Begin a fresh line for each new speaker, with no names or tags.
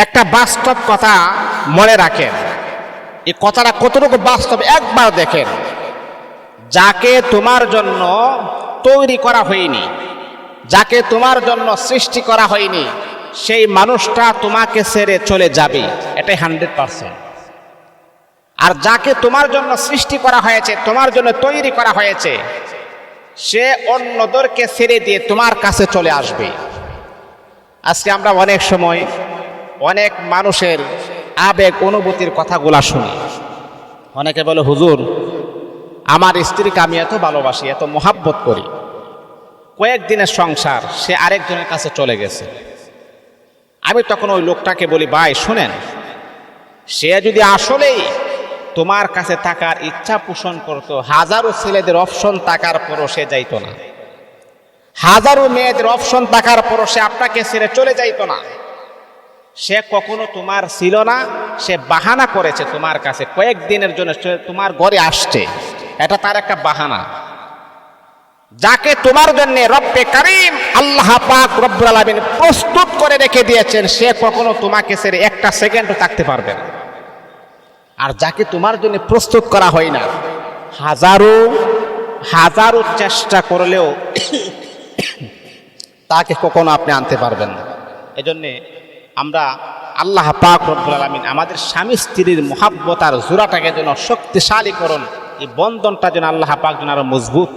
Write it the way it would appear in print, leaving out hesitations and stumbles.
একটা বাস্তব কথা মনে রাখেন, এই কথাটা কতটুকু বাস্তব একবার দেখেন। যাকে তোমার জন্য তৈরি করা হয়নি, যাকে তোমার জন্য সৃষ্টি করা হয়নি, সেই মানুষটা তোমাকে ছেড়ে চলে যাবে, এটাই 100%। আর যাকে তোমার জন্য সৃষ্টি করা হয়েছে, তোমার জন্য তৈরি করা হয়েছে, সে অন্যদেরকে ছেড়ে দিয়ে তোমার কাছে চলে আসবে। আজকে আমরা অনেক সময় অনেক মানুষের আবেগ অনুভূতির কথাগুলা শুনি। অনেকে বলে, হুজুর আমার স্ত্রীকে আমি এত ভালোবাসি, এত মোহাব্বত করি, কয়েকদিনের সংসার, সে আরেকজনের কাছে চলে গেছে। আমি তখন ওই লোকটাকে বলি, ভাই শুনেন, সে যদি আসলেই তোমার কাছে থাকার ইচ্ছা পোষণ করতো, হাজারো ছেলেদের অপশন থাকার পরও সে যাইতো না, হাজারো মেয়েদের অপশন থাকার পরও সে আপনাকে ছেড়ে চলে যাইতো না। সে কখনো তোমার ছিল না, সে বাহানা করেছে তোমার কাছে, কয়েকদিনের জন্য সে তোমার ঘরে আসছে, এটা তার একটা বাহানা। যাকে তোমার জন্য রব্বে কারীম আল্লাহ পাক রব্বুল আলামিন প্রস্তুত করে রেখে দিয়েছেন, সে কখনো তোমাকে ছেড়ে একটা সেকেন্ডও থাকতে পারবে না। আর যাকে তোমার জন্য প্রস্তুত করা হয় না, হাজারো হাজারো চেষ্টা করলেও তাকে কখনো আপনি আনতে পারবেন না। এজন্যে আমরা আল্লাহ পাক রব্বুল আলামিন আমাদের স্বামী স্ত্রীর মহাব্বত আর জোড়াটাকে যেন শক্তিশালী করুন, এই বন্ধনটা যেন আল্লাহ পাক যেন আরো মজবুত